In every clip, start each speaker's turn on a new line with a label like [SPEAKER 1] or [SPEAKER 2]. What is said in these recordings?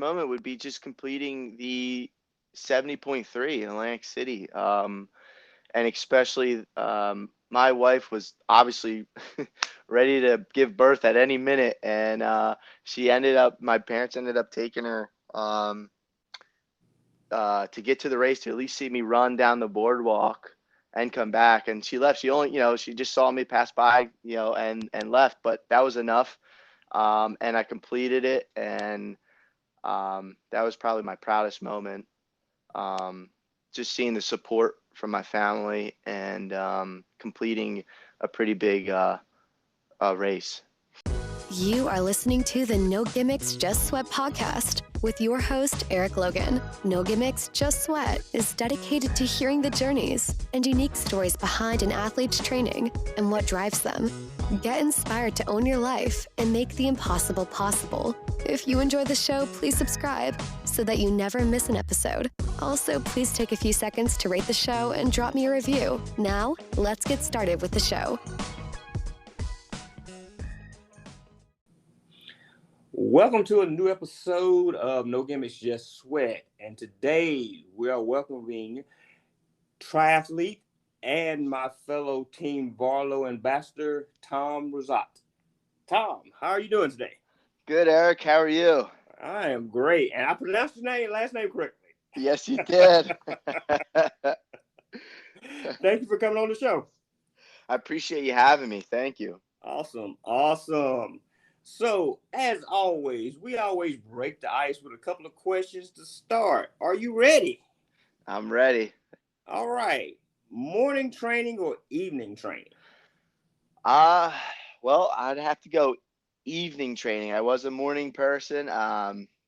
[SPEAKER 1] moment would be just completing the 70.3 in Atlantic City. And especially my wife was obviously ready to give birth at any minute, and my parents ended up taking her to get to the race to at least see me run down the boardwalk and come back. And she left. She only, she just saw me pass by, and left. But that was enough. And I completed it, and that was probably my proudest moment. Just seeing the support from my family and completing a pretty big race.
[SPEAKER 2] You are listening to the No Gimmicks, Just Sweat podcast with your host, Eric Logan. No Gimmicks, Just Sweat is dedicated to hearing the journeys and unique stories behind an athlete's training and what drives them. Get inspired to own your life and make the impossible possible. If you enjoy the show, please subscribe so that you never miss an episode. Also, please take a few seconds to rate the show and drop me a review. Now, let's get started with the show.
[SPEAKER 3] Welcome to a new episode of No Gimmicks, Just Sweat. And today we are welcoming triathlete and my fellow Team Barlow ambassador, Tom Rizzotte. Tom, how are you doing today?
[SPEAKER 1] Good, Eric. How are you?
[SPEAKER 3] I am great. And I pronounced your last name correctly.
[SPEAKER 1] Yes, you did.
[SPEAKER 3] Thank you for coming on the show.
[SPEAKER 1] I appreciate you having me. Thank you.
[SPEAKER 3] Awesome. So, as always, we always break the ice with a couple of questions to start. Are you ready?
[SPEAKER 1] I'm ready.
[SPEAKER 3] All right. Morning training or evening training?
[SPEAKER 1] Well, I'd have to go evening training. I was a morning person,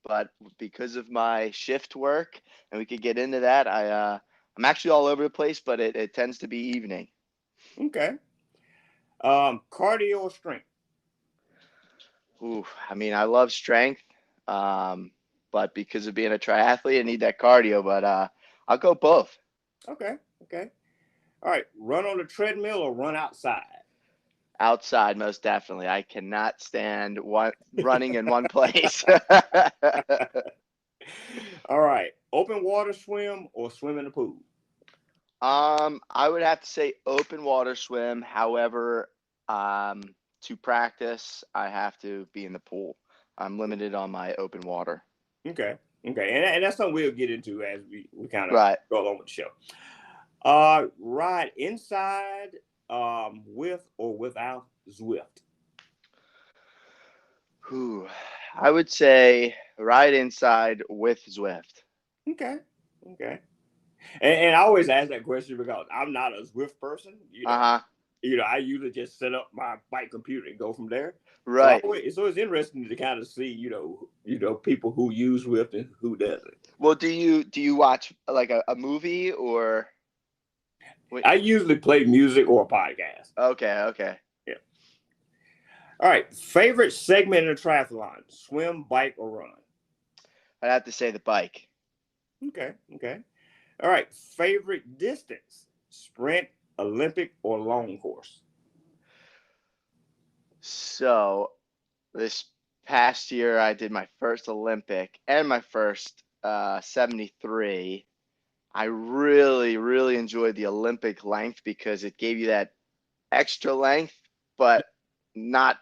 [SPEAKER 1] but because of my shift work, and we could get into that, I'm actually all over the place, but it tends to be evening.
[SPEAKER 3] Okay. Cardio or strength?
[SPEAKER 1] Ooh, I mean, I love strength, but because of being a triathlete, I need that cardio. But I'll go both.
[SPEAKER 3] Okay. All right. Run on the treadmill or run outside?
[SPEAKER 1] Outside, most definitely. I cannot stand running in one place.
[SPEAKER 3] All right. Open water swim or swim in the pool?
[SPEAKER 1] I would have to say open water swim. However, to practice, I have to be in the pool. I'm limited on my open water.
[SPEAKER 3] Okay. And that's something we'll get into as we kind of go along with the show. Ride inside with or without Zwift?
[SPEAKER 1] I would say ride inside with Zwift.
[SPEAKER 3] Okay. And I always ask that question because I'm not a Zwift person. I usually just set up my bike computer and go from there.
[SPEAKER 1] Right.
[SPEAKER 3] So it's interesting to kind of see, people who use Zwift and who doesn't.
[SPEAKER 1] Well, do you watch like a movie or?
[SPEAKER 3] I usually play music or a podcast.
[SPEAKER 1] Okay.
[SPEAKER 3] Yeah. All right. Favorite segment in a triathlon: swim, bike, or run?
[SPEAKER 1] I'd have to say the bike.
[SPEAKER 3] Okay. All right. Favorite distance: sprint, Olympic, or long course?
[SPEAKER 1] So this past year, I did my first Olympic and my first 73. I really, really enjoyed the Olympic length because it gave you that extra length, but not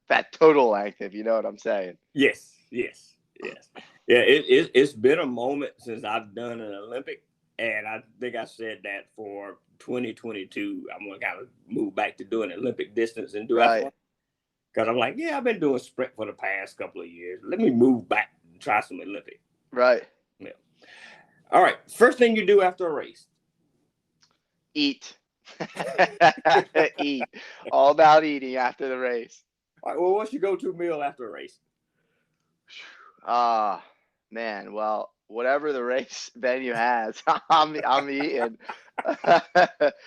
[SPEAKER 1] that total length, if you know what I'm saying.
[SPEAKER 3] Yes. Yeah, it's been a moment since I've done an Olympic, and I think I said that for 2022, I'm going to kind of move back to doing Olympic distance and duathlon.
[SPEAKER 1] Right.
[SPEAKER 3] Because I'm like, I've been doing sprint for the past couple of years. Let me move back and try some Olympic.
[SPEAKER 1] Right.
[SPEAKER 3] Yeah. All right. First thing you do after a race?
[SPEAKER 1] Eat. Eat. All about eating after the race.
[SPEAKER 3] All right. Well, what's your go-to meal after a race?
[SPEAKER 1] Man. Well, whatever the race venue has, I'm eating.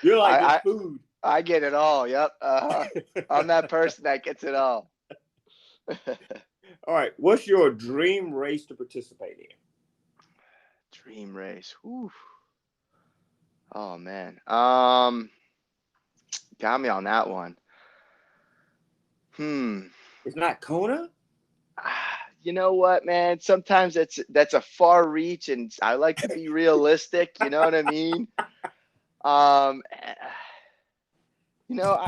[SPEAKER 3] You're like food.
[SPEAKER 1] I get it all. Yep. I'm that person that gets it all.
[SPEAKER 3] All right. What's your dream race to participate in?
[SPEAKER 1] Dream race. Whew. Oh man. Got me on that one.
[SPEAKER 3] It's not Kona?
[SPEAKER 1] You know what, man? Sometimes that's a far reach, and I like to be realistic. You know what I mean? Um, you know,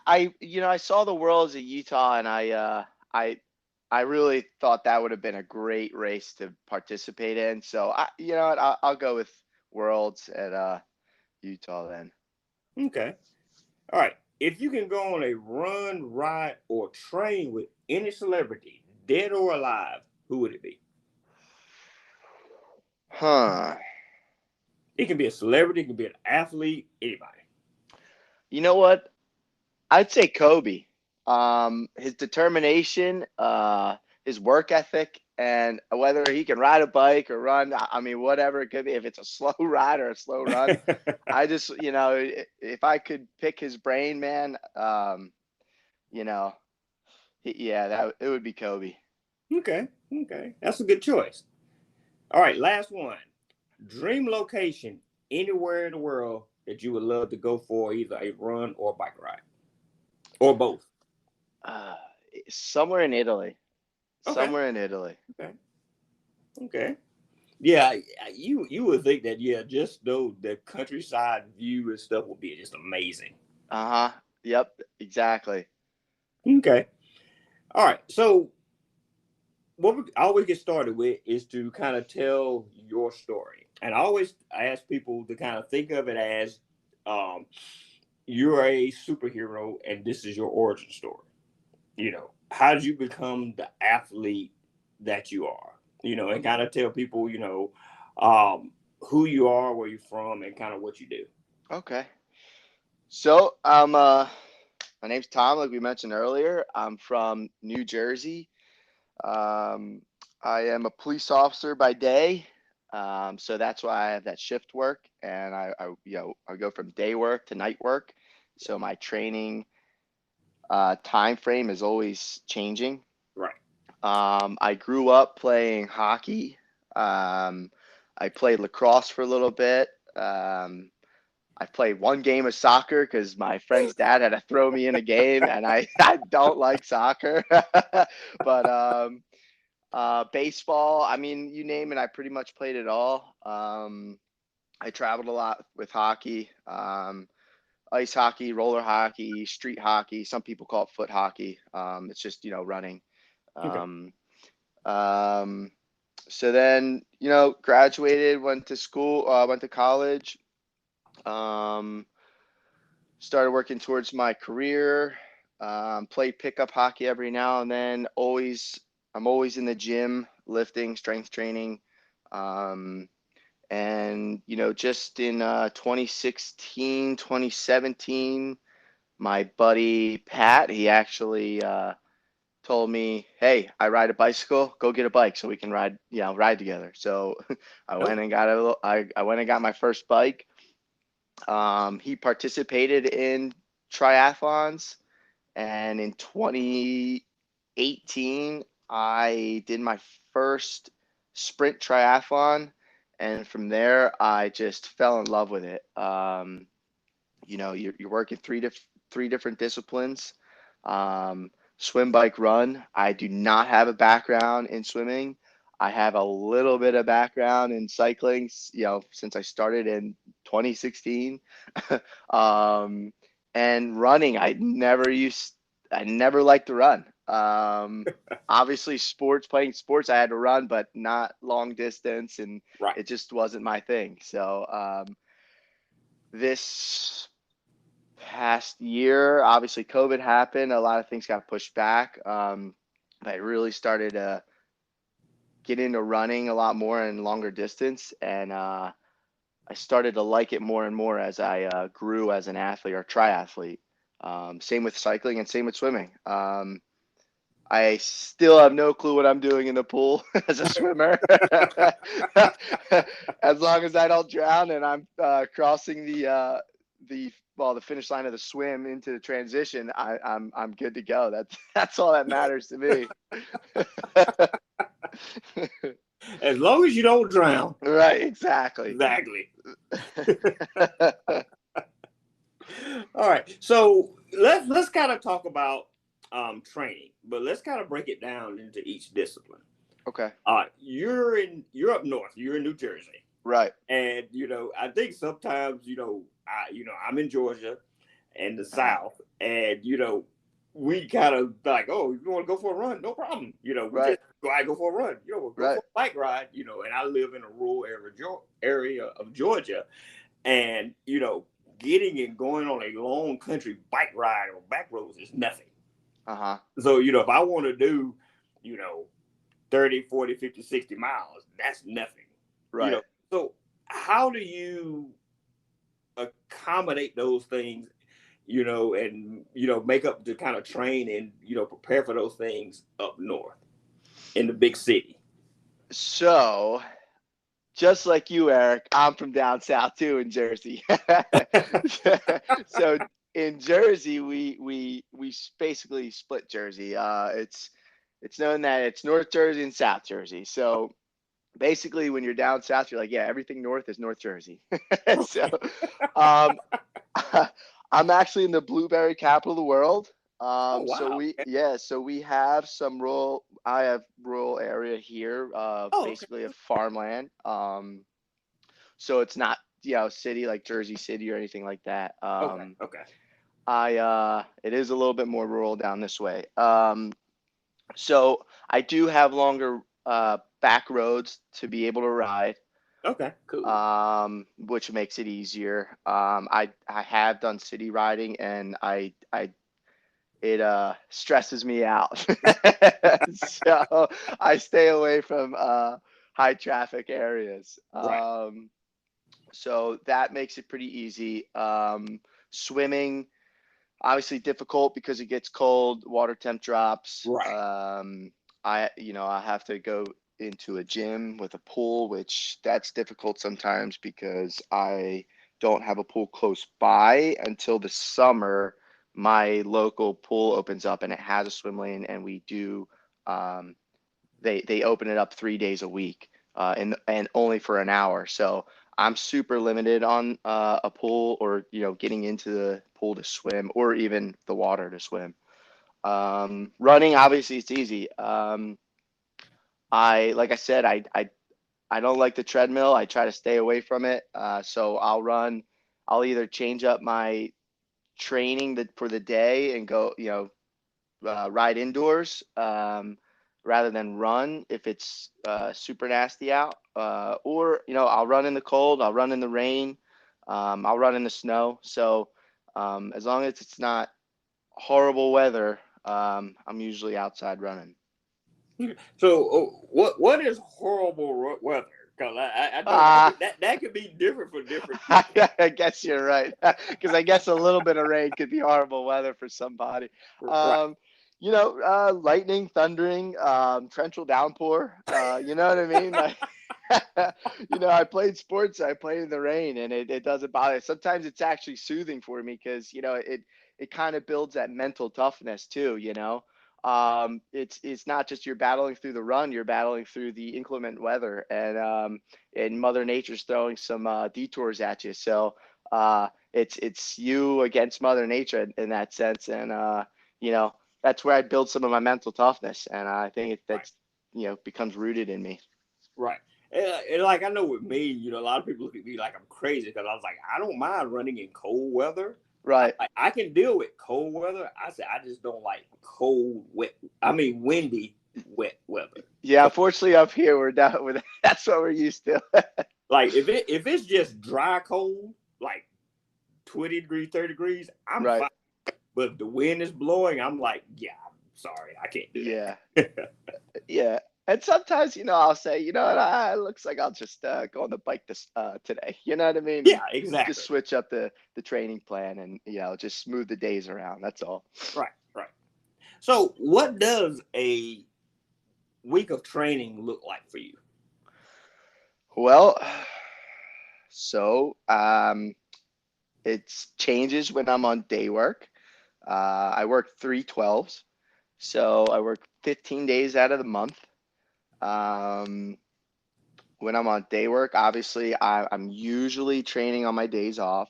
[SPEAKER 1] I saw the Worlds at Utah, and I really thought that would have been a great race to participate in. So you know what, I'll go with Worlds at Utah then.
[SPEAKER 3] Okay. All right. If you can go on a run, ride, or train with any celebrity, dead or alive, who would it be?
[SPEAKER 1] Huh.
[SPEAKER 3] It can be a celebrity, it can be an athlete, anybody.
[SPEAKER 1] You know what? I'd say Kobe. His determination, his work ethic, and whether he can ride a bike or run, I mean, whatever it could be, if it's a slow ride or a slow run, I just, if I could pick his brain, man, you know, yeah, that it would be Kobe.
[SPEAKER 3] Okay. Okay. That's a good choice. All right. Last one. Dream location anywhere in the world that you would love to go for either a run or a bike ride or both.
[SPEAKER 1] Uh, Somewhere in Italy.
[SPEAKER 3] Okay.
[SPEAKER 1] Somewhere in Italy.
[SPEAKER 3] Okay. Okay. Yeah, you would think that, yeah, just though the countryside view and stuff would be just amazing.
[SPEAKER 1] Uh-huh. Yep, exactly.
[SPEAKER 3] Okay. All right. So what we always get started with is to kind of tell your story. And I always ask people to kind of think of it as um, you're a superhero and this is your origin story. How did you become the athlete that you are? And kind of tell people, who you are, where you're from, and kind of what you do.
[SPEAKER 1] Okay. So, my name's Tom, like we mentioned earlier. I'm from New Jersey. Um, I am a police officer by day. So that's why I have that shift work, and I go from day work to night work. So my training time frame is always changing.
[SPEAKER 3] Right.
[SPEAKER 1] I grew up playing hockey. I played lacrosse for a little bit. I played one game of soccer because my friend's dad had to throw me in a game, and I don't like soccer. But baseball, I mean, you name it, I pretty much played it all. I traveled a lot with hockey, ice hockey, roller hockey, street hockey. Some people call it foot hockey. It's just, running.
[SPEAKER 3] Okay.
[SPEAKER 1] Um, um, so then, graduated, went to school, went to college. Um, Started working towards my career. Played pickup hockey every now and then. I'm always in the gym, lifting, strength training. Um, and just in 2016, 2017, my buddy Pat, he actually told me, "Hey, I ride a bicycle. Go get a bike so we can ride together." So I
[SPEAKER 3] Oh,
[SPEAKER 1] went and got I went and got my first bike. He participated in triathlons, and in 2018, I did my first sprint triathlon, and from there, I just fell in love with it. You're working three different disciplines. Swim, bike, run. I do not have a background in swimming. I have a little bit of background in cycling, since I started in 2016. um, and running, I never liked to run. Obviously playing sports, I had to run, but not long distance, and
[SPEAKER 3] right.
[SPEAKER 1] it just wasn't my thing. So, this past year, obviously COVID happened. A lot of things got pushed back. I really started to get into running a lot more and longer distance. And I started to like it more and more as I grew as an athlete or triathlete. Same with cycling and same with swimming. I still have no clue what I'm doing in the pool as a swimmer. As long as I don't drown and I'm crossing the finish line of the swim into the transition, I'm good to go. That's all that matters to me.
[SPEAKER 3] As long as you don't drown.
[SPEAKER 1] Right, exactly.
[SPEAKER 3] Exactly. All right. So let's kind of talk about training, but let's kind of break it down into each discipline.
[SPEAKER 1] Okay.
[SPEAKER 3] You're up north. You're in New Jersey.
[SPEAKER 1] Right.
[SPEAKER 3] And I think sometimes I'm in Georgia and the
[SPEAKER 1] Uh-huh.
[SPEAKER 3] South, and we kind of like, oh, you want to go for a run? No problem. We
[SPEAKER 1] Right.
[SPEAKER 3] just go for a run. We'll go
[SPEAKER 1] Right.
[SPEAKER 3] for a bike ride. And I live in a rural area of Georgia, and getting and going on a long country bike ride on back roads is nothing.
[SPEAKER 1] Uh-huh.
[SPEAKER 3] So if I want to do, you know 30, 40, 50, 60 miles, that's nothing.
[SPEAKER 1] Right.
[SPEAKER 3] So how do you accommodate those things, and make up to kind of train and prepare for those things up north in the big city?
[SPEAKER 1] So, just like you, Eric, I'm from down south too in Jersey. So in Jersey, we basically split Jersey. It's known that it's North Jersey and South Jersey. So basically, when you're down south, you're like, yeah, everything north is North Jersey. So um, I'm actually in the blueberry capital of the world.
[SPEAKER 3] Oh
[SPEAKER 1] So
[SPEAKER 3] wow.
[SPEAKER 1] so we have some rural. I have rural area here,
[SPEAKER 3] Oh, okay.
[SPEAKER 1] basically a farmland. So it's not city like Jersey City or anything like that.
[SPEAKER 3] Okay. Okay.
[SPEAKER 1] It is a little bit more rural down this way. So I do have longer back roads to be able to ride,
[SPEAKER 3] Okay. Cool.
[SPEAKER 1] which makes it easier. I have done city riding, and I it stresses me out. So I stay away from high traffic areas.
[SPEAKER 3] Right.
[SPEAKER 1] So that makes it pretty easy. Swimming, obviously difficult because it gets cold, water temp drops.
[SPEAKER 3] Right.
[SPEAKER 1] I have to go into a gym with a pool, which that's difficult sometimes because I don't have a pool close by until the summer. My local pool opens up and it has a swim lane, and we do um, they open it up 3 days a week, and only for an hour. So I'm super limited on a pool, or getting into the pool to swim, or even the water to swim. Running, obviously, it's easy. Like I said, I don't like the treadmill. I try to stay away from it. So I'll run. I'll either change up my training for the day and go, ride indoors, rather than run if it's super nasty out. Or I'll run in the cold. I'll run in the rain. I'll run in the snow. So as long as it's not horrible weather, I'm usually outside running.
[SPEAKER 3] So, what is horrible weather? Because I know
[SPEAKER 1] Uh,
[SPEAKER 3] that could be different for different people.
[SPEAKER 1] I guess you're right. Because I guess a little bit of rain could be horrible weather for somebody.
[SPEAKER 3] Right.
[SPEAKER 1] Lightning, thundering, torrential downpour. You know what I mean? Like, I played sports. I played in the rain, and it doesn't bother. Sometimes it's actually soothing for me because it kind of builds that mental toughness too. It's not just you're battling through the run, you're battling through the inclement weather, and Mother Nature's throwing some detours at you. So it's you against Mother Nature in that sense, and that's where I build some of my mental toughness, and I think
[SPEAKER 3] Right.
[SPEAKER 1] that's becomes rooted in me.
[SPEAKER 3] Right. And like I know with me, a lot of people look at me like I'm crazy because I was like, I don't mind running in cold weather.
[SPEAKER 1] Right.
[SPEAKER 3] I can deal with cold weather. I said I just don't like cold, wet. I mean, windy, wet weather.
[SPEAKER 1] Yeah,
[SPEAKER 3] So,
[SPEAKER 1] unfortunately up here we're down with that's what we're used to.
[SPEAKER 3] like if it's just dry cold, like 20 degrees, 30 degrees, I'm
[SPEAKER 1] Right.
[SPEAKER 3] fine. But if the wind is blowing, I'm like, yeah, I'm sorry, I can't do
[SPEAKER 1] Yeah.
[SPEAKER 3] that.
[SPEAKER 1] Yeah. And sometimes, I'll say, it looks like I'll just go on the bike this today. You know what I mean? And
[SPEAKER 3] Yeah, exactly.
[SPEAKER 1] just switch up the training plan, and just smooth the days around. That's all.
[SPEAKER 3] Right, right. So, what does a week of training look like for you?
[SPEAKER 1] Well, so it changes when I'm on day work. I work 3/12s, so I work 15 days out of the month. Um, when I'm on day work, obviously I'm usually training on my days off.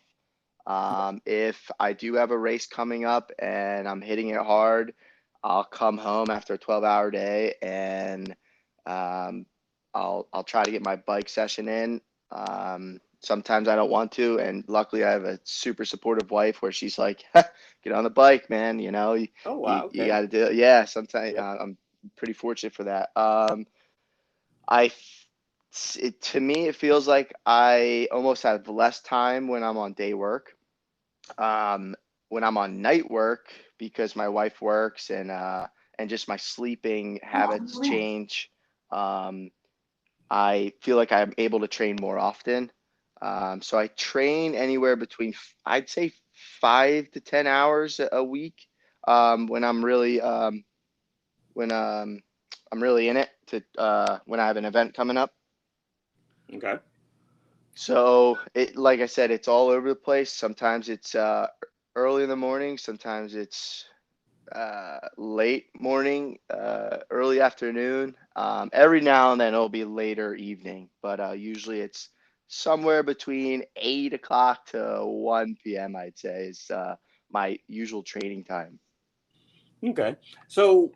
[SPEAKER 1] If I do have a race coming up and I'm hitting it hard, I'll come home after a 12-hour day and Um, I'll try to get my bike session in. Sometimes I don't want to, and luckily I have a super supportive wife where she's like, "Get on the bike, man. You know,
[SPEAKER 3] Oh, wow.
[SPEAKER 1] you
[SPEAKER 3] Okay.
[SPEAKER 1] got to do it." Yeah, sometimes
[SPEAKER 3] Yep.
[SPEAKER 1] I'm pretty fortunate for that. To me, it feels like I almost have less time when I'm on day work. Um, when I'm on night work, because my wife works and just my sleeping habits change. Um, I feel like I'm able to train more often. So I train anywhere between, I'd say, 5 to 10 hours a week when I'm really in it when I have an event coming up.
[SPEAKER 3] Okay.
[SPEAKER 1] So like I said, it's all over the place. Sometimes it's early in the morning. Sometimes it's late morning, early afternoon. Every now and then it'll be later evening, but usually it's somewhere between 8 o'clock to 1 p.m. I'd say is my usual training time.
[SPEAKER 3] Okay. So,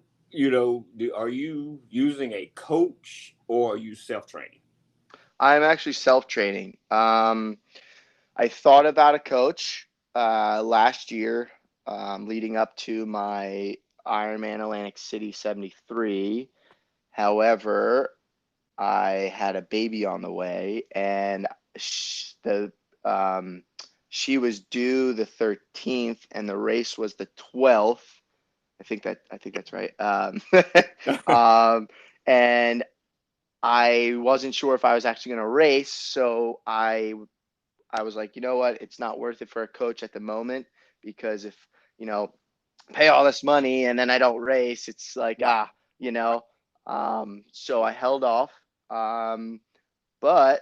[SPEAKER 3] are you using a coach or are you self-training?
[SPEAKER 1] I'm actually self-training. I thought about a coach last year, leading up to my Ironman Atlantic City 73. However, I had a baby on the way, and the she was due the 13th, and the race was the 12th. I think that's right. And I wasn't sure if I was actually going to race, so I was like, you know what, it's not worth it for a coach at the moment because if you know pay all this money and then I don't race, it's like
[SPEAKER 3] Right.
[SPEAKER 1] you know. So I held off. But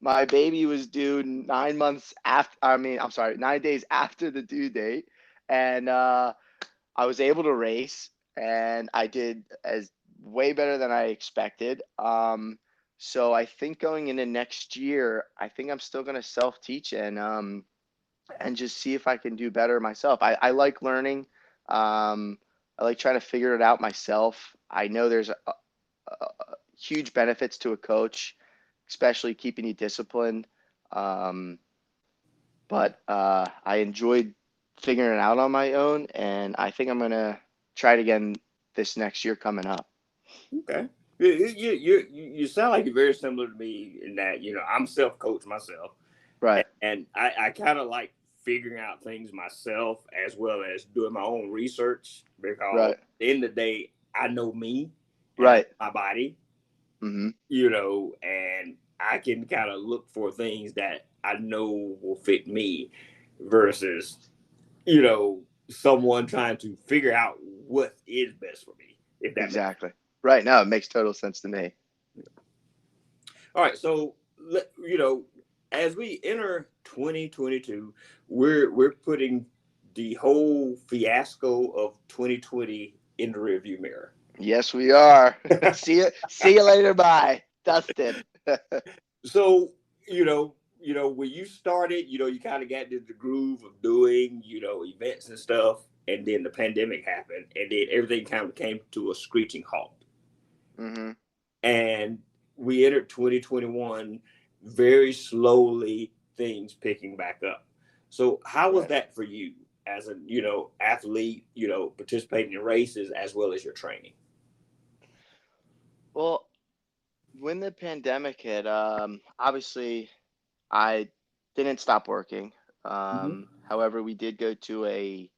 [SPEAKER 1] my baby was due 9 months after. I mean, I'm sorry, 9 days after the due date, and I was able to race, and I did as way better than I expected. So I think going into next year, I think I'm still going to self teach and just see if I can do better myself. I like learning. I like trying to figure it out myself. I know there's huge benefits to a coach, especially keeping you disciplined. Um, but I enjoyed figuring it out on my own, and I think I'm gonna try it again this next year coming up.
[SPEAKER 3] Okay. You sound like you're very similar to me in that, I'm self-coached myself.
[SPEAKER 1] Right,
[SPEAKER 3] And I kind of like figuring out things myself as well as doing my own research because
[SPEAKER 1] right,
[SPEAKER 3] at the end of the day, I know me and I know
[SPEAKER 1] right.
[SPEAKER 3] my body,
[SPEAKER 1] Hmm.
[SPEAKER 3] and I can kind of look for things that I know will fit me versus, you know, someone trying to figure out what is best for me, if that makes sense.
[SPEAKER 1] Exactly. Right. No, it makes total sense to me.
[SPEAKER 3] All right, so as we enter 2022, we're putting the whole fiasco of 2020 in the rearview mirror.
[SPEAKER 1] Yes, we are. See you. See you later. Bye, Dustin.
[SPEAKER 3] So when you started, you kind of got into the groove of doing events and stuff, and then the pandemic happened, and then everything kind of came to a screeching halt.
[SPEAKER 1] Hmm.
[SPEAKER 3] And we entered 2021 very slowly, things picking back up. So how was
[SPEAKER 1] Right.
[SPEAKER 3] that for you as a athlete, participating in races as well as your training?
[SPEAKER 1] Well, when the pandemic hit, obviously I didn't stop working.
[SPEAKER 3] Mm-hmm.
[SPEAKER 1] However, we did go to a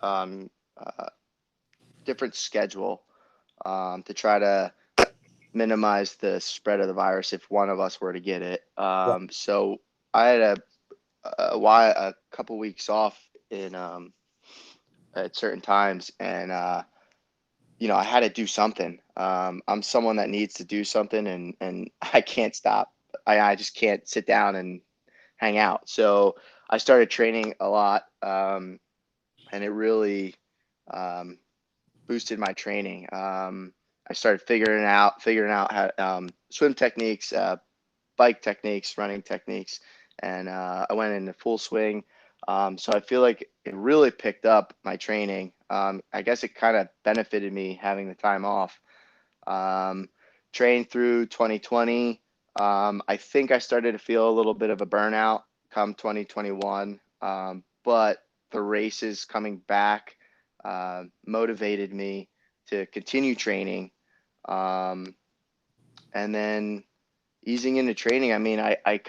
[SPEAKER 1] um, uh, different schedule to try to minimize the spread of the virus if one of us were to get it.
[SPEAKER 3] Right.
[SPEAKER 1] So I had a couple weeks off in at certain times, and I had to do something. I'm someone that needs to do something, and I can't stop. I just can't sit down and hang out. So I started training a lot, and it really um, boosted my training. I started figuring out how swim techniques, bike techniques, running techniques, and I went into full swing. So I feel like it really picked up my training. I guess it kind of benefited me having the time off. Trained through 2020. I think I started to feel a little bit of a burnout come 2021, but the races coming back motivated me to continue training. And then easing into training, I mean, I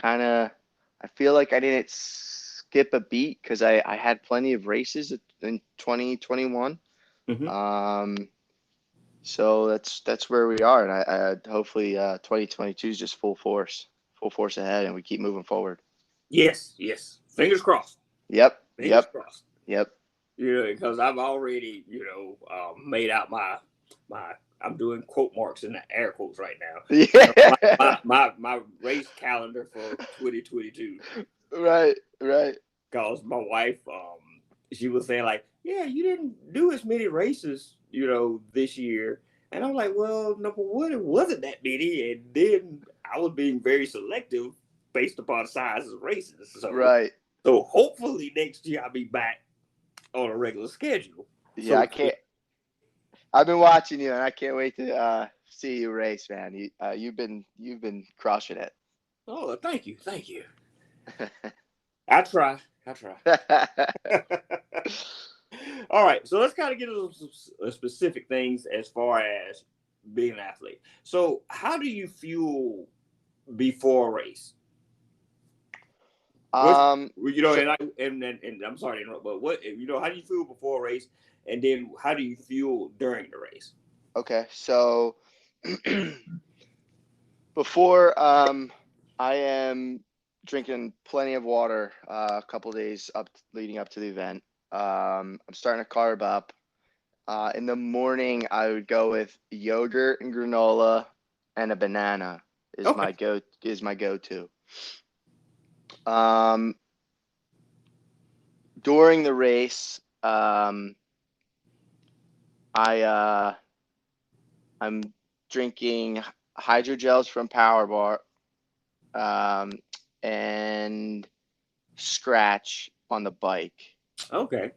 [SPEAKER 1] feel like I didn't skip a beat because I had plenty of races in 2021.
[SPEAKER 3] Mm-hmm.
[SPEAKER 1] So that's where we are, and I hopefully 2022 is just full force ahead, and we keep moving forward.
[SPEAKER 3] Yes. Fingers crossed.
[SPEAKER 1] Yep.
[SPEAKER 3] Fingers crossed.
[SPEAKER 1] Yep.
[SPEAKER 3] Because I've already, made out my. I'm doing quote marks in the air quotes right now.
[SPEAKER 1] Yeah.
[SPEAKER 3] My race calendar for 2022.
[SPEAKER 1] Right.
[SPEAKER 3] Because my wife, she was saying like, yeah, you didn't do as many races, this year. And I'm like, well, number one, it wasn't that many. And then I was being very selective based upon size of races.
[SPEAKER 1] Right.
[SPEAKER 3] So hopefully next year I'll be back on a regular schedule.
[SPEAKER 1] Yeah,
[SPEAKER 3] So
[SPEAKER 1] I can't. I've been watching you, and I can't wait to see you race, man. You've been crushing it.
[SPEAKER 3] Oh, thank you. I try. All right, so let's kind of get into some specific things as far as being an athlete. So, how do you fuel before a race? And I'm sorry to interrupt, but how do you fuel before a race, and then how do you fuel during the race?
[SPEAKER 1] Okay, so before I am drinking plenty of water a couple days leading up to the event. I'm starting to carb up. In the morning, I would go with yogurt and granola and a banana is my go-to. During the race, I'm drinking hydrogels from Power Bar, and Scratch on the bike.
[SPEAKER 3] Okay.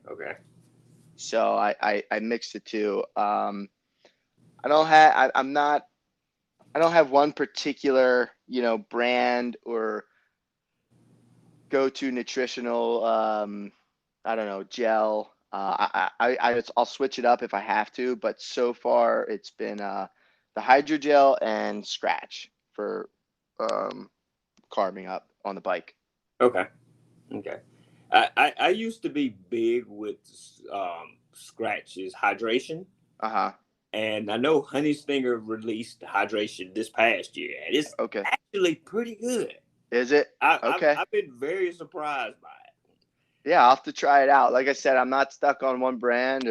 [SPEAKER 1] So I mix the two. I don't have one particular, brand or go-to nutritional, I don't know, gel. I'll switch it up if I have to, but so far it's been the hydrogel and Scratch for carbing up on the bike.
[SPEAKER 3] Okay. I used to be big with Scratch's hydration. And I know Honey Stinger released hydration this past year, and it's actually pretty good.
[SPEAKER 1] Is it?
[SPEAKER 3] I've been very surprised by it.
[SPEAKER 1] Yeah, I'll have to try it out. Like I said, I'm not stuck on one brand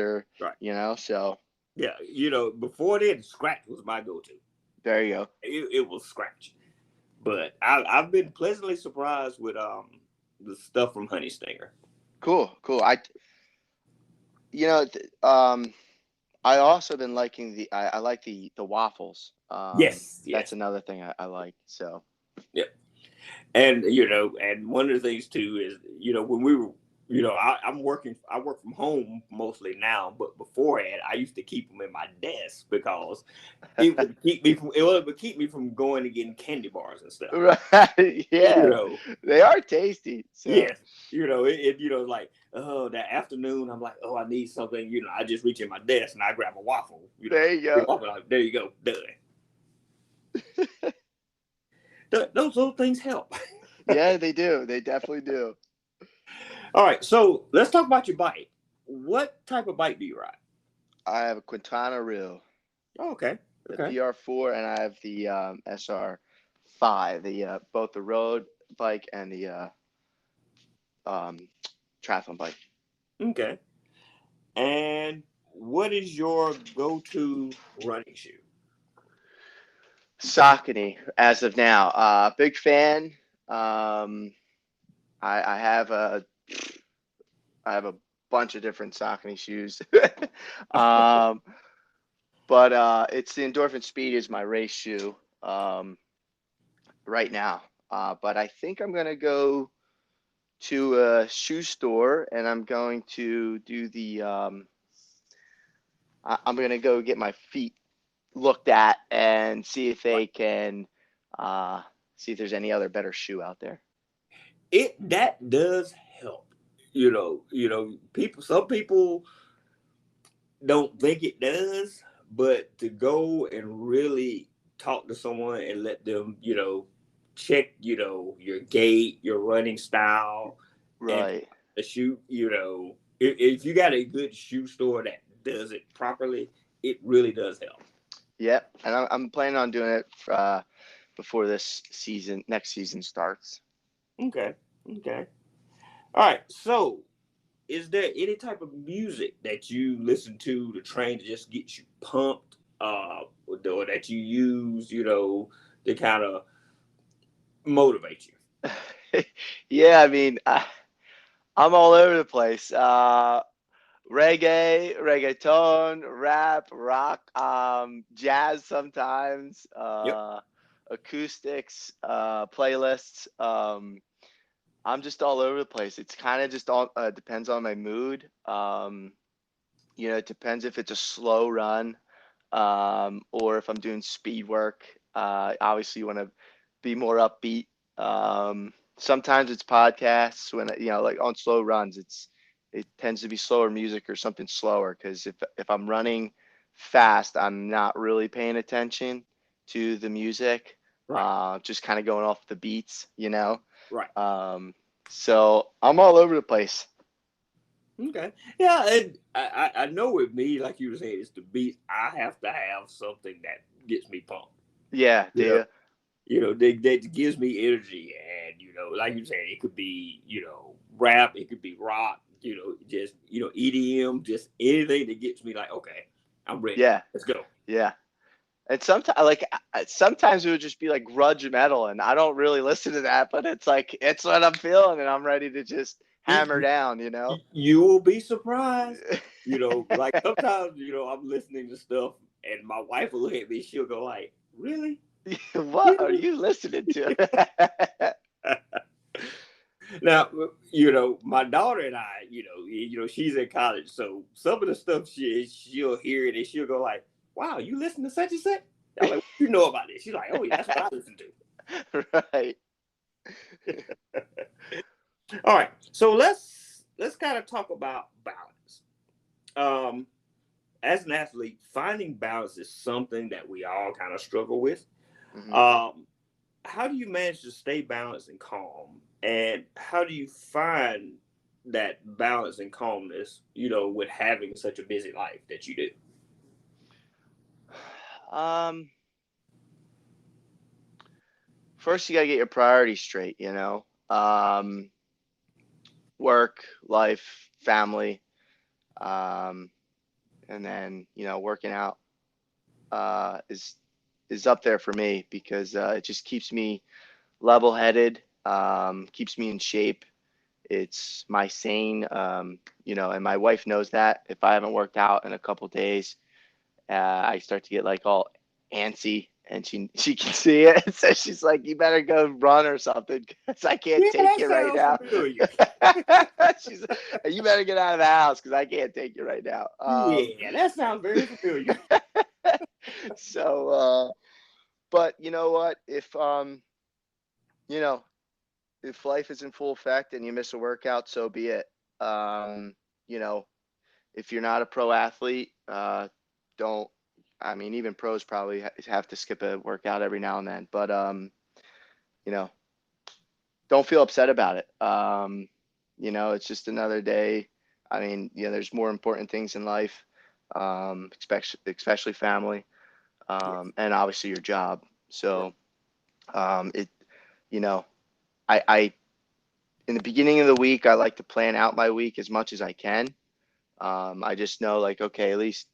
[SPEAKER 1] so.
[SPEAKER 3] Yeah, before then, Scratch was my go-to.
[SPEAKER 1] There you go.
[SPEAKER 3] It was Scratch. But I've been pleasantly surprised with the stuff from Honey Stinger.
[SPEAKER 1] Cool. I also been liking I like the waffles.
[SPEAKER 3] Yes.
[SPEAKER 1] That's another thing I like. So.
[SPEAKER 3] Yeah. And and one of the things too is when we were I work from home mostly now, but beforehand I used to keep them in my desk because it would keep me from going and getting candy bars and stuff.
[SPEAKER 1] Right. Yeah. They are tasty. So.
[SPEAKER 3] Yes. Like that afternoon I'm like, I need something. I just reach in my desk and I grab a waffle.
[SPEAKER 1] There you go.
[SPEAKER 3] There you go. Done. Those little things help.
[SPEAKER 1] Yeah, they do. They definitely do.
[SPEAKER 3] All right, so let's talk about your bike. What type of bike do you ride?
[SPEAKER 1] I have a Quintana Reel.
[SPEAKER 3] Oh, okay.
[SPEAKER 1] The PR4, and I have the SR5, both the road bike and the triathlon bike.
[SPEAKER 3] Okay. And what is your go-to running shoe?
[SPEAKER 1] Saucony, as of now. Big fan. I have a bunch of different Saucony shoes. But it's the Endorphin Speed is my race shoe right now. But I think I'm going to go to a shoe store and I'm going to do I'm going to go get my feet looked at and see if
[SPEAKER 3] Right.
[SPEAKER 1] they can see if there's any other better shoe out there.
[SPEAKER 3] That does help. Some people don't think it does, but to go and really talk to someone and let them, check, your gait, your running style, and
[SPEAKER 1] Right.
[SPEAKER 3] the shoe, if you got a good shoe store that does it properly, it really does help.
[SPEAKER 1] Yep. And I'm planning on doing it before next season starts.
[SPEAKER 3] Okay. Okay. All right. So, is there any type of music that you listen to train to just get you pumped, or that you use, to kind of motivate you?
[SPEAKER 1] Yeah, I mean, I'm all over the place. Reggaeton, rap, rock, jazz sometimes,
[SPEAKER 3] Yep.
[SPEAKER 1] acoustics, playlists. I'm just all over the place. It's kind of just all depends on my mood. It depends if it's a slow run, or if I'm doing speed work. Obviously, you want to be more upbeat. Sometimes it's podcasts when like on slow runs, it tends to be slower music or something slower because if I'm running fast, I'm not really paying attention to the music.
[SPEAKER 3] Right.
[SPEAKER 1] Just kind of going off the beats.
[SPEAKER 3] Right.
[SPEAKER 1] So I'm all over the place.
[SPEAKER 3] Okay. Yeah, and I know with me, like you were saying, it's the beat. I have to have something that gets me pumped.
[SPEAKER 1] Yeah, do
[SPEAKER 3] You know,
[SPEAKER 1] you?
[SPEAKER 3] that gives me energy, and like you said, it could be rap, it could be rock, just EDM, just anything that gets me like, okay, I'm ready.
[SPEAKER 1] Yeah,
[SPEAKER 3] Let's go.
[SPEAKER 1] yeah. And sometimes it would just be like grudge metal, and I don't really listen to that, but it's like it's what I'm feeling, and I'm ready to just hammer
[SPEAKER 3] You,
[SPEAKER 1] down.
[SPEAKER 3] you will be surprised. Like sometimes I'm listening to stuff, and my wife will look at me. She'll go like, "Really?
[SPEAKER 1] What are
[SPEAKER 3] Really?"
[SPEAKER 1] you listening to?
[SPEAKER 3] Now, my daughter and I, she's in college, so some of the stuff she'll hear it and she'll go like, "Wow, you listen to such and such?" I'm like, "What do you know about this?" She's like, "Oh yeah, that's what I listen
[SPEAKER 1] Right.
[SPEAKER 3] to." All right, so let's kind of talk about balance. Um, as an athlete, finding balance is something that we all kind of struggle with.
[SPEAKER 1] Hmm.
[SPEAKER 3] Um, how do you manage to stay balanced and calm? And how do you find that balance and calmness, with having such a busy life that you do?
[SPEAKER 1] Um, First you gotta get your priorities straight. Work, life, family, um, and then working out is up there for me because it just keeps me level-headed, keeps me in shape. It's my sane, and my wife knows that. If I haven't worked out in a couple days, I start to get like all antsy, and she can see it. So she's like, "You better go run or something, because I can't
[SPEAKER 3] Yeah,
[SPEAKER 1] take
[SPEAKER 3] that
[SPEAKER 1] you right
[SPEAKER 3] sounds
[SPEAKER 1] now."
[SPEAKER 3] familiar.
[SPEAKER 1] She's, "You better get out of the house because I can't take you right now."
[SPEAKER 3] Yeah, that sounds very familiar.
[SPEAKER 1] So, but you know what? You know, if life is in full effect and you miss a workout, so be it. Um, you know, if you're not a pro athlete, don't. I mean, even pros probably have to skip a workout every now and then. But you know, don't feel upset about it. It's just another day. I mean, there's more important things in life, especially family,
[SPEAKER 3] Yes.
[SPEAKER 1] and obviously your job.
[SPEAKER 3] Right.
[SPEAKER 1] So, it, you know, I in the beginning of the week, I like to plan out my week as much as I can. I just know, like, okay, at least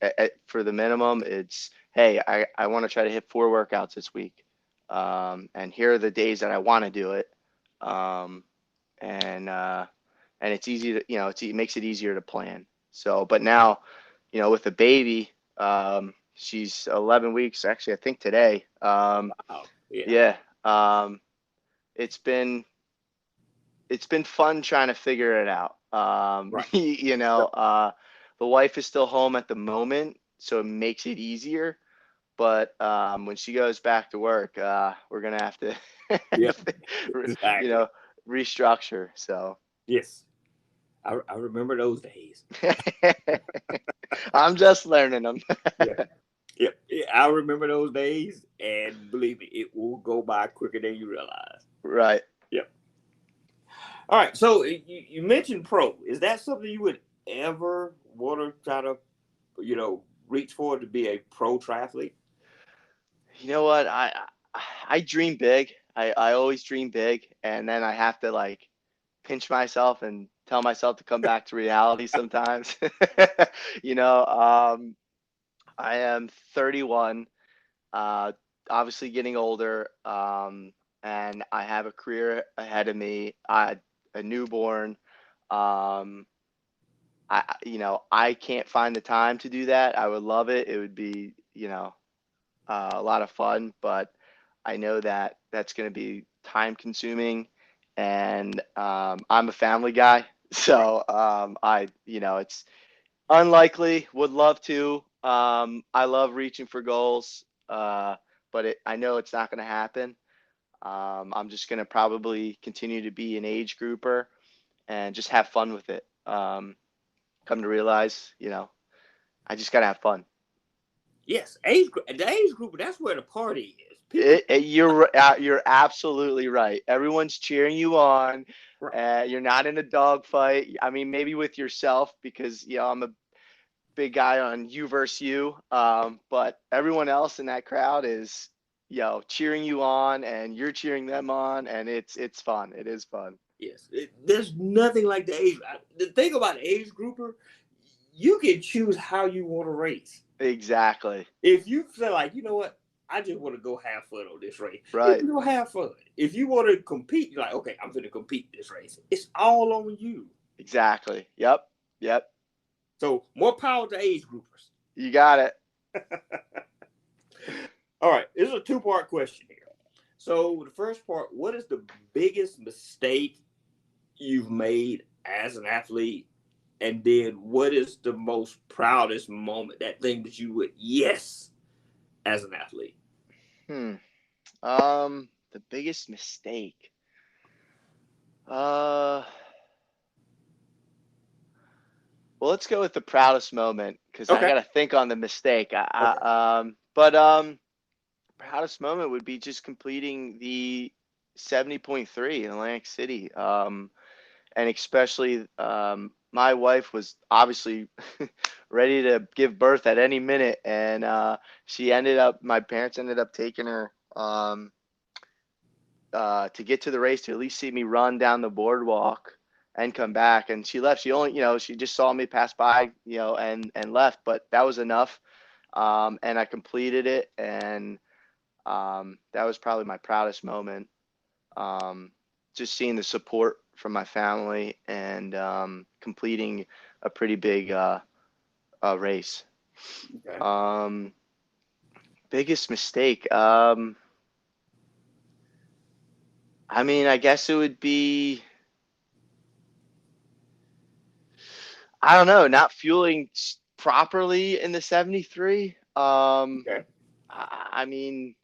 [SPEAKER 1] for the minimum, it's, hey, I want to try to hit 4 workouts this week. And here are the days that I want to do it. Um, and, uh, and it's easy to, it makes it easier to plan. So, but now, with the baby, she's 11 weeks, actually, I think today.
[SPEAKER 3] Wow. Yeah.
[SPEAKER 1] Yeah. Um, it's been, it's been fun trying to figure it out.
[SPEAKER 3] Right.
[SPEAKER 1] The wife is still home at the moment, so it makes it easier. but when she goes back to work, we're gonna have to,
[SPEAKER 3] Yeah,
[SPEAKER 1] you
[SPEAKER 3] exactly.
[SPEAKER 1] know, restructure. So
[SPEAKER 3] Yes, I remember those days.
[SPEAKER 1] I'm just learning them.
[SPEAKER 3] Yeah. Yeah, I remember those days, and believe me, it will go by quicker than you realize.
[SPEAKER 1] Right.
[SPEAKER 3] Yep. All right. So you mentioned pro. Is that something you would ever want to try to, reach for to be a pro triathlete?
[SPEAKER 1] You know what? I dream big. I always dream big, and then I have to like pinch myself and tell myself to come back to reality sometimes. you know, I am 31, uh, obviously getting older, and I have a career ahead of me. A newborn. Um, I can't find the time to do that. I would love it. It would be, a lot of fun, but I know that that's going to be time consuming, and I'm a family guy,
[SPEAKER 3] Right.
[SPEAKER 1] so it's unlikely. Would love to. I love reaching for goals, but I know it's not going to happen. I'm just going to probably continue to be an age grouper and just have fun with it. Come to realize, I just got to have fun.
[SPEAKER 3] Yes, the age group. That's where the party is. People.
[SPEAKER 1] You're absolutely right. Everyone's cheering you on.
[SPEAKER 3] Right.
[SPEAKER 1] You're not in a dogfight. I mean, maybe with yourself because I'm a big guy on you versus you. But everyone else in that crowd is cheering you on, and you're cheering them on, and it's fun. It is fun.
[SPEAKER 3] Yes, there's nothing like the age. The thing about the age grouper, you can choose how you want to race.
[SPEAKER 1] Exactly.
[SPEAKER 3] If you feel like, you know what, I just want to go have fun on this race, you
[SPEAKER 1] Right.
[SPEAKER 3] can go have fun. If you want to compete, you're like, okay, I'm going to compete this race. It's all on you.
[SPEAKER 1] Exactly. Yep. Yep.
[SPEAKER 3] So more power to age groupers.
[SPEAKER 1] You got it.
[SPEAKER 3] All right, this is a two-part question here. So the first part, what is the biggest mistake you've made as an athlete? And then what is the most proudest moment, that thing that you would, yes, as an athlete?
[SPEAKER 1] The biggest mistake. Well, let's go with the proudest moment because I
[SPEAKER 3] Okay.
[SPEAKER 1] got to think on the mistake.
[SPEAKER 3] Okay.
[SPEAKER 1] Proudest moment would be just completing the 70.3 in Atlantic City. And especially my wife was obviously ready to give birth at any minute, and my parents ended up taking her to get to the race to at least see me run down the boardwalk and come back. And she left. She only, she just saw me pass by, and left. But that was enough. And I completed it, and that was probably my proudest moment. Just seeing the support from my family and completing a pretty big race.
[SPEAKER 3] Okay.
[SPEAKER 1] Biggest mistake. I mean, I guess it would be, I don't know, not fueling properly in the 73.
[SPEAKER 3] Okay.
[SPEAKER 1] I mean,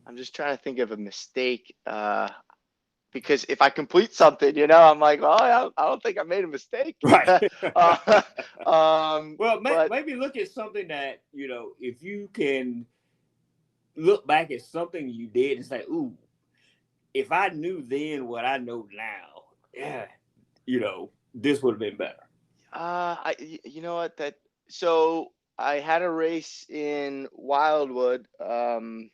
[SPEAKER 1] I'm just trying to think of a mistake. Because if I complete something, I'm like, well, I don't think I made a mistake.
[SPEAKER 3] Right.
[SPEAKER 1] uh,
[SPEAKER 3] Well,
[SPEAKER 1] but
[SPEAKER 3] maybe look at something that, if you can look back at something you did and say, ooh, if I knew then what I know now, yeah, this would have been better.
[SPEAKER 1] you know what so I had a race in Wildwood, and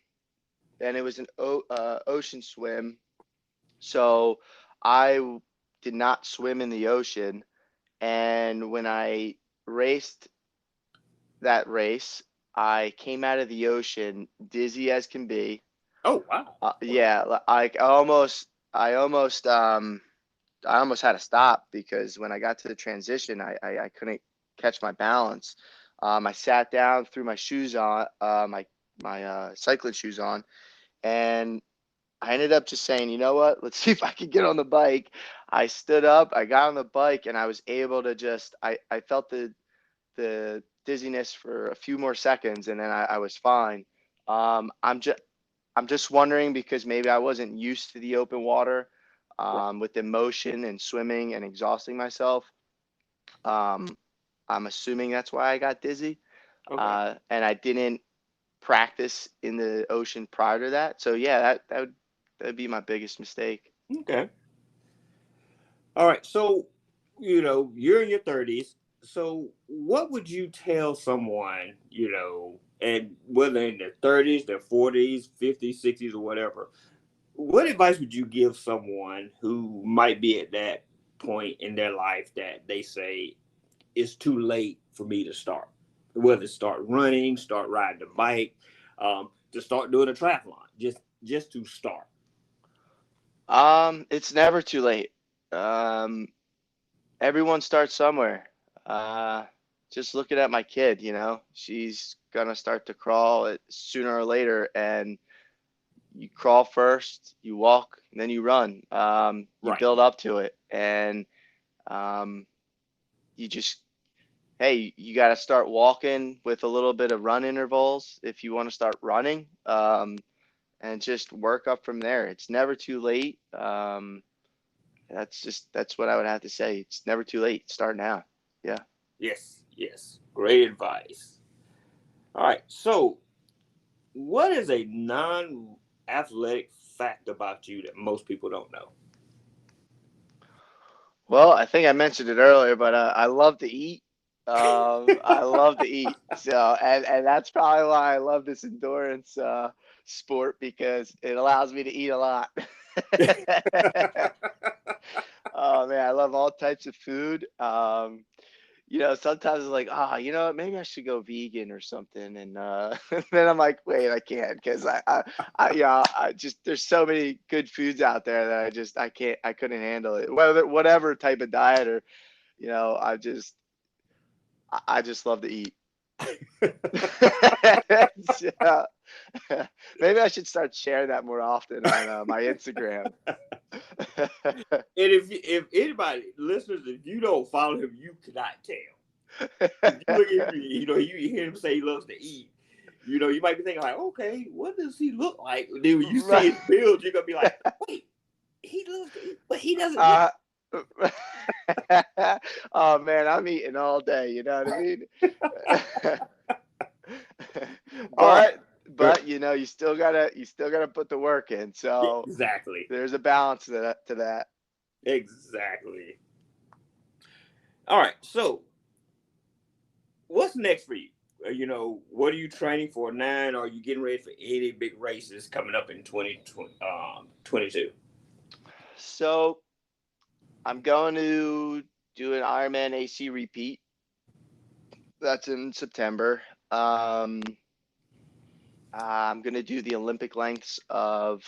[SPEAKER 1] it was an ocean swim. So I did not swim in the ocean, and when I raced that race, I came out of the ocean dizzy as can be.
[SPEAKER 3] Oh, wow. Okay.
[SPEAKER 1] Yeah, I almost had to stop because when I got to the transition, I couldn't catch my balance. I sat down, threw my shoes on, my cycling shoes on, and I ended up just saying, you know what? Let's see if I can get on the bike. I stood up, I got on the bike, and I was able to I felt the dizziness for a few more seconds, and then I was fine. I'm just wondering because maybe I wasn't used to the open water,
[SPEAKER 3] Right.
[SPEAKER 1] with the motion and swimming and exhausting myself. Um, I'm assuming that's why I got dizzy.
[SPEAKER 3] Okay.
[SPEAKER 1] And I didn't practice in the ocean prior to that. So yeah, that'd be my biggest mistake.
[SPEAKER 3] Okay. All right. So, you're in your 30s. So, what would you tell someone, and whether in their 30s, their 40s, 50s, 60s, or whatever, what advice would you give someone who might be at that point in their life that they say it's too late for me to start? Whether start running, start riding the bike, to start doing a triathlon, just to start.
[SPEAKER 1] It's never too late. Um, Everyone starts somewhere. Uh, just looking at my kid, she's gonna start to crawl sooner or later, and you crawl first, you walk, and then you run. You
[SPEAKER 3] Right.
[SPEAKER 1] build up to it, and um, you just, hey, you got to start walking with a little bit of run intervals if you want to start running, and just work up from there. It's never too late. That's what I would have to say. It's never too late. Start now. Yeah.
[SPEAKER 3] Yes. Yes. Great advice. All right. So, what is a non-athletic fact about you that most people don't know?
[SPEAKER 1] Well, I think I mentioned it earlier, but I love to eat. I love to eat. So, and that's probably why I love this endurance sport because it allows me to eat a lot. Oh man, I love all types of food. Sometimes it's like, what, maybe I should go vegan or something, and then I'm like, wait, I can't because I just there's so many good foods out there that I couldn't handle it. Whatever type of diet or I just love to eat. So, maybe I should start sharing that more often on my Instagram.
[SPEAKER 3] And if anybody listeners, if you don't follow him, you cannot tell. If you look at you hear him say he loves to eat. You might be thinking like, okay, what does he look like? And then when you see
[SPEAKER 1] Right.
[SPEAKER 3] his build, you're gonna be like, wait, he loves to eat, but he doesn't look.
[SPEAKER 1] Uh, oh man, I'm eating all day. You know what I mean?
[SPEAKER 3] But
[SPEAKER 1] but you still gotta put the work in. So
[SPEAKER 3] exactly,
[SPEAKER 1] there's a balance to that.
[SPEAKER 3] exactly. All right, so what's next for you? What are you training for now? Are you getting ready for any big races coming up in 2022?
[SPEAKER 1] So I'm going to do an Ironman AC repeat. That's in September. Um, I'm gonna do the Olympic lengths of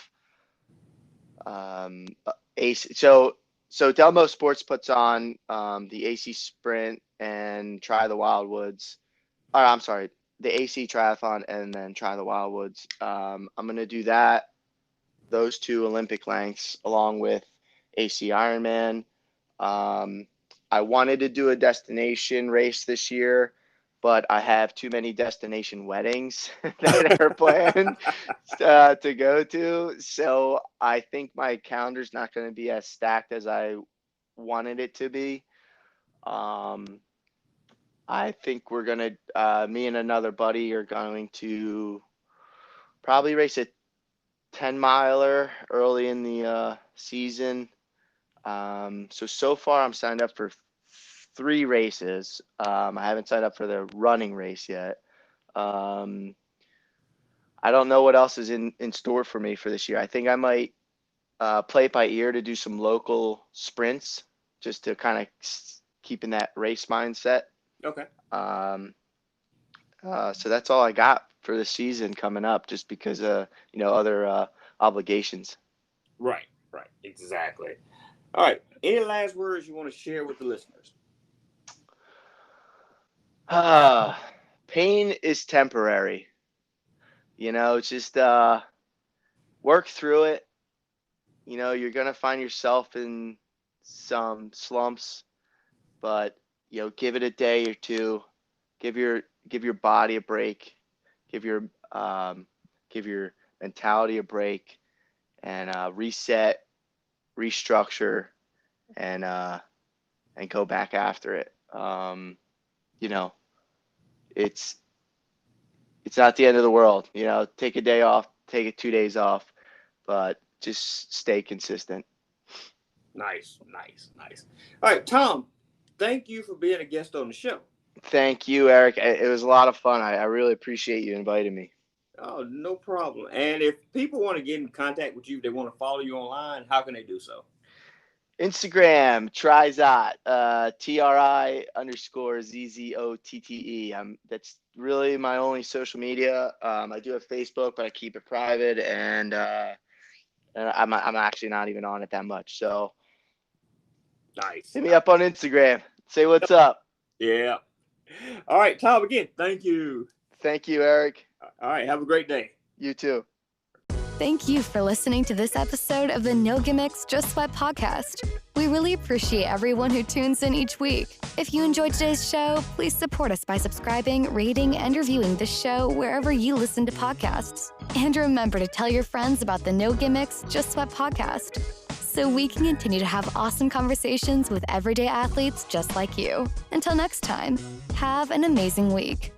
[SPEAKER 1] AC. So Delmo Sports puts on the AC Sprint and Try the Wildwoods. I'm sorry, the AC Triathlon and then Try the Wildwoods. I'm gonna do those two Olympic lengths along with AC Ironman. Um, I wanted to do a destination race this year, but I have too many destination weddings that are planned to go to. So I think my calendar's not going to be as stacked as I wanted it to be. Um, I think me and another buddy are going to probably race a 10 miler early in the season. So far I'm signed up for three races. I haven't signed up for the running race yet. Um, I don't know what else is in store for me for this year. I think I might play it by ear to do some local sprints just to kind of keep in that race mindset.
[SPEAKER 3] Okay.
[SPEAKER 1] Um, so that's all I got for the season coming up, just because other obligations.
[SPEAKER 3] Right, right, exactly. All right. Any last words you want to share with the listeners?
[SPEAKER 1] Pain is temporary. Just work through it. You're gonna find yourself in some slumps, but give it a day or two. Give your body a break. Give your give your mentality a break, and reset, restructure, and go back after it. You know, it's not the end of the world. You know, take a day off, take it 2 days off, but just stay consistent.
[SPEAKER 3] Nice. All right, Tom, thank you for being a guest on the show.
[SPEAKER 1] Thank you, Eric. It was a lot of fun. I really appreciate you inviting me.
[SPEAKER 3] Oh, no problem. And if people want to get in contact with you, if they want to follow you online, how can they do so?
[SPEAKER 1] Instagram, Trizzotte, TRI_ZZOTTE. That's really my only social media. I do have Facebook, but I keep it private, and I'm actually not even on it that much. So
[SPEAKER 3] Nice.
[SPEAKER 1] hit me up on Instagram. Say what's up.
[SPEAKER 3] Yeah. All right, Tom, again, thank you.
[SPEAKER 1] Thank you, Eric.
[SPEAKER 3] All right, have a great day.
[SPEAKER 1] You too.
[SPEAKER 2] Thank you for listening to this episode of the No Gimmicks, Just Sweat podcast. We really appreciate everyone who tunes in each week. If you enjoyed today's show, please support us by subscribing, rating, and reviewing the show wherever you listen to podcasts. And remember to tell your friends about the No Gimmicks, Just Sweat podcast, so we can continue to have awesome conversations with everyday athletes just like you. Until next time, have an amazing week.